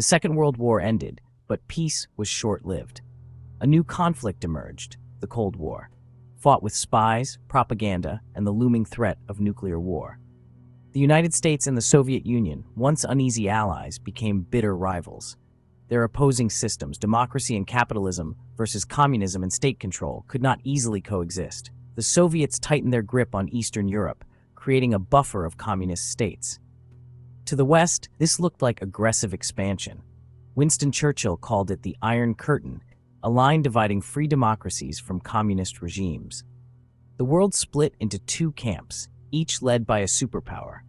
The Second World War ended, but peace was short-lived. A new conflict emerged, the Cold War, fought with spies, propaganda, and the looming threat of nuclear war. The United States and the Soviet Union, once uneasy allies, became bitter rivals. Their opposing systems, democracy and capitalism versus communism and state control, could not easily coexist. The Soviets tightened their grip on Eastern Europe, creating a buffer of communist states. To the West, this looked like aggressive expansion. Winston Churchill called it the Iron Curtain, a line dividing free democracies from communist regimes. The world split into two camps, each led by a superpower.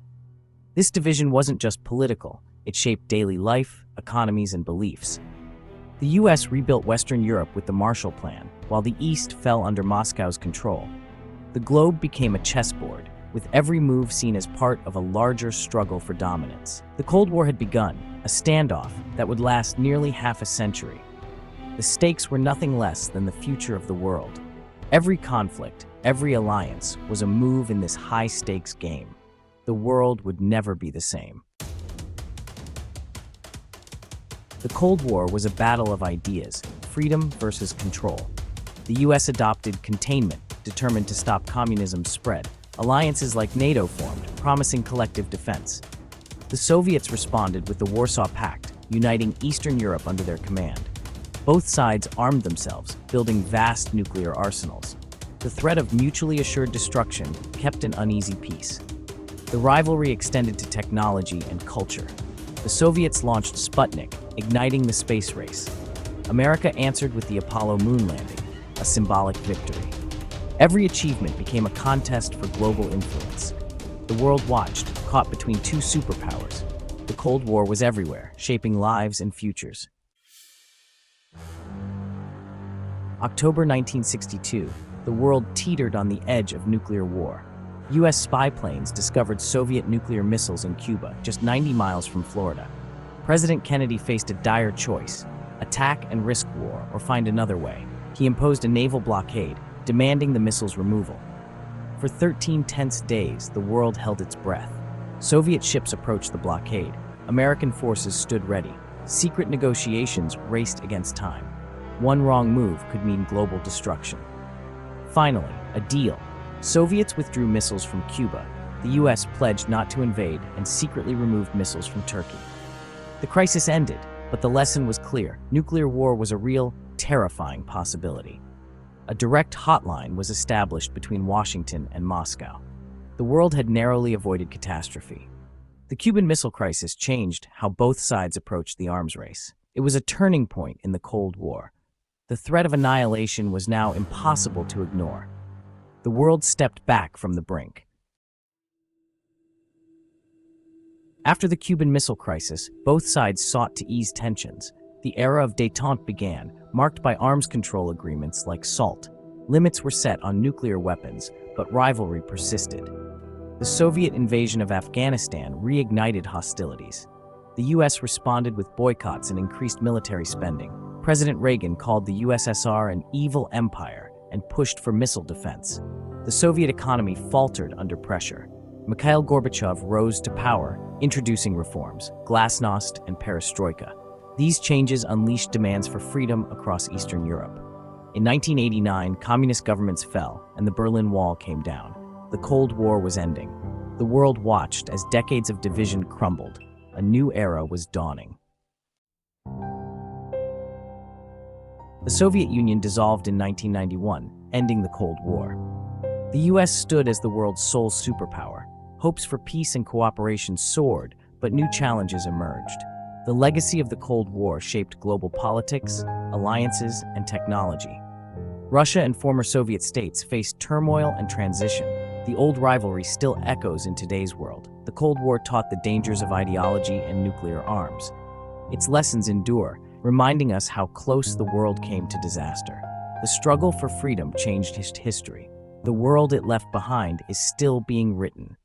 This division wasn't just political, it shaped daily life, economies, and beliefs. The US rebuilt Western Europe with the Marshall Plan, while the East fell under Moscow's control. The globe became a chessboard, with every move seen as part of a larger struggle for dominance. The Cold War had begun, a standoff that would last nearly half a century. The stakes were nothing less than the future of the world. Every conflict, every alliance was a move in this high-stakes game. The world would never be the same. The Cold War was a battle of ideas, freedom versus control. The US adopted containment, determined to stop communism's spread. Alliances like NATO formed, promising collective defense. The Soviets responded with the Warsaw Pact, uniting Eastern Europe under their command. Both sides armed themselves, building vast nuclear arsenals. The threat of mutually assured destruction kept an uneasy peace. The rivalry extended to technology and culture. The Soviets launched Sputnik, igniting the space race. America answered with the Apollo moon landing, a symbolic victory. Every achievement became a contest for global influence. The world watched, caught between two superpowers. The Cold War was everywhere, shaping lives and futures. October 1962, the world teetered on the edge of nuclear war. US spy planes discovered Soviet nuclear missiles in Cuba, just 90 miles from Florida. President Kennedy faced a dire choice: attack and risk war, or find another way. He imposed a naval blockade, demanding the missiles' removal. For 13 tense days, the world held its breath. Soviet ships approached the blockade. American forces stood ready. Secret negotiations raced against time. One wrong move could mean global destruction. Finally, a deal. Soviets withdrew missiles from Cuba. The US pledged not to invade and secretly removed missiles from Turkey. The crisis ended, but the lesson was clear. Nuclear war was a real, terrifying possibility. A direct hotline was established between Washington and Moscow. The world had narrowly avoided catastrophe. The Cuban Missile Crisis changed how both sides approached the arms race. It was a turning point in the Cold War. The threat of annihilation was now impossible to ignore. The world stepped back from the brink. After the Cuban Missile Crisis, both sides sought to ease tensions. The era of détente began, marked by arms control agreements like SALT. Limits were set on nuclear weapons, but rivalry persisted. The Soviet invasion of Afghanistan reignited hostilities. The US responded with boycotts and increased military spending. President Reagan called the USSR an evil empire and pushed for missile defense. The Soviet economy faltered under pressure. Mikhail Gorbachev rose to power, introducing reforms, glasnost and perestroika. These changes unleashed demands for freedom across Eastern Europe. In 1989, communist governments fell and the Berlin Wall came down. The Cold War was ending. The world watched as decades of division crumbled. A new era was dawning. The Soviet Union dissolved in 1991, ending the Cold War. The US stood as the world's sole superpower. Hopes for peace and cooperation soared, but new challenges emerged. The legacy of the Cold War shaped global politics, alliances, and technology. Russia and former Soviet states faced turmoil and transition. The old rivalry still echoes in today's world. The Cold War taught the dangers of ideology and nuclear arms. Its lessons endure, reminding us how close the world came to disaster. The struggle for freedom changed history. The world it left behind is still being written.